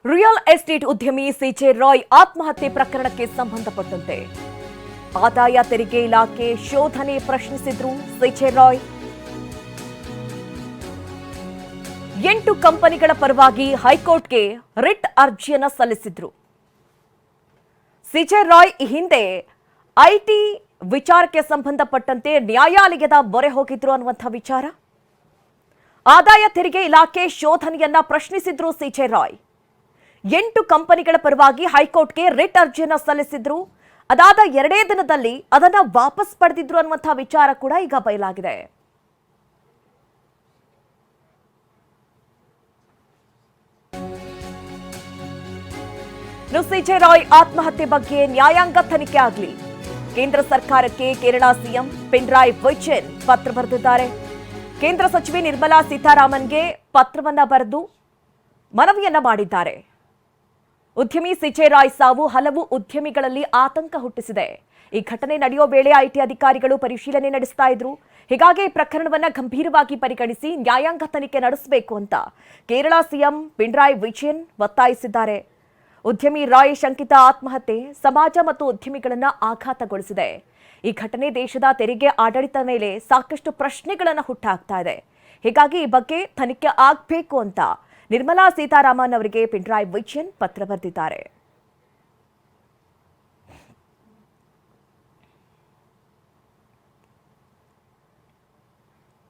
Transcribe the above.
Real estate ಉದ್ಯಮಿ CJ Roy ಆತ್ಮಹತ್ಯೆ ಪ್ರಕರಣಕ್ಕೆ ಸಂಬಂಧಪಟ್ಟಂತೆ ಆದಾಯ ತೆರಿಗೆ ಇಲಾಖೆ ಶೋಧನೆ ಪ್ರಶ್ನಿಸಿದ್ರು ಸಿಜೆ ರಾಯ್. 8 ಕಂಪನಿಗಳ ಪರವಾಗಿ ಹೈಕೋರ್ಟ್ಗೆ ರಿಟ್ ಅರ್ಜಿಯನ್ನು ಸಲ್ಲಿಸಿದ್ರು. ಸಿಜೆ ರಾಯ್ ಈ ಹಿಂದೆ ಐಟಿ ವಿಚಾರಕ್ಕೆ ಸಂಬಂಧಪಟ್ಟಂತೆ ನ್ಯಾಯಾಲಯದ ಮೊರೆ ಹೋಗಿದ್ರು ಅನ್ನುವಂಥ ವಿಚಾರ. ಆದಾಯ ತೆರಿಗೆ ಇಲಾಖೆ ಶೋಧನೆಯನ್ನ ಪ್ರಶ್ನಿಸಿದ್ರು ಸಿಜೆ ರಾಯ್. 8 ಕಂಪನಿಗಳ ಪರವಾಗಿ ಹೈಕೋರ್ಟ್ಗೆ ರಿಟ್ ಅರ್ಜಿಯನ್ನು ಸಲ್ಲಿಸಿದ್ರು. ಅದಾದ 2 ದಿನದಲ್ಲಿ ಅದನ್ನ ವಾಪಸ್ ಪಡೆದಿದ್ರು ಅನ್ನುವಂಥ ವಿಚಾರ ಕೂಡ ಈಗ ಬಯಲಾಗಿದೆ. ಸಿಜೆ ರಾಯ್ ಆತ್ಮಹತ್ಯೆ ಬಗ್ಗೆ ನ್ಯಾಯಾಂಗ ತನಿಖೆ ಆಗಲಿ. ಕೇಂದ್ರ ಸರ್ಕಾರಕ್ಕೆ ಕೇರಳ ಸಿಎಂ ಪಿಣರಾಯಿ ವಿಜಯನ್ ಪತ್ರ ಬರೆದಿದ್ದಾರೆ. ಕೇಂದ್ರ ಸಚಿವೆ ನಿರ್ಮಲಾ ಸೀತಾರಾಮನ್ಗೆ ಪತ್ರವನ್ನ ಬರೆದು ಮನವಿಯನ್ನ ಮಾಡಿದ್ದಾರೆ. ಉದ್ಯಮಿ ಸಿಜೆ ರಾಯ್ ಸಾವು ಹಲವು ಉದ್ಯಮಿಗಳಲ್ಲಿ ಆತಂಕ ಹುಟ್ಟಿಸಿದೆ. ಈ ಘಟನೆ ನಡೆಯೋ ವೇಳೆ ಐಟಿ ಅಧಿಕಾರಿಗಳು ಪರಿಶೀಲನೆ ನಡೆಸ್ತಾ ಇದ್ರು. ಹೀಗಾಗಿ ಈ ಪ್ರಕರಣವನ್ನ ಗಂಭೀರವಾಗಿ ಪರಿಗಣಿಸಿ ನ್ಯಾಯಾಂಗ ತನಿಖೆ ನಡೆಸಬೇಕು ಅಂತ ಕೇರಳ ಸಿಎಂ ಪಿಣರಾಯಿ ವಿಜಯನ್ ಒತ್ತಾಯಿಸಿದ್ದಾರೆ. ಉದ್ಯಮಿ ರಾಯ್ ಶಂಕಿತ ಆತ್ಮಹತ್ಯೆ ಸಮಾಜ ಮತ್ತು ಉದ್ಯಮಿಗಳನ್ನ ಆಘಾತಗೊಳಿಸಿದೆ. ಈ ಘಟನೆ ದೇಶದ ತೆರಿಗೆ ಆಡಳಿತದ ಮೇಲೆ ಸಾಕಷ್ಟು ಪ್ರಶ್ನೆಗಳನ್ನು ಹುಟ್ಟಾಕ್ತಾ ಇದೆ. ಹೀಗಾಗಿ ಈ ಬಗ್ಗೆ ತನಿಖೆ ಆಗಬೇಕು ಅಂತ ನಿರ್ಮಲಾ ಸೀತಾರಾಮನ್ ಅವರಿಗೆ ಪಿಣರಾಯಿ ವಿಜಯನ್ ಪತ್ರ ಬರೆದಿದ್ದಾರೆ.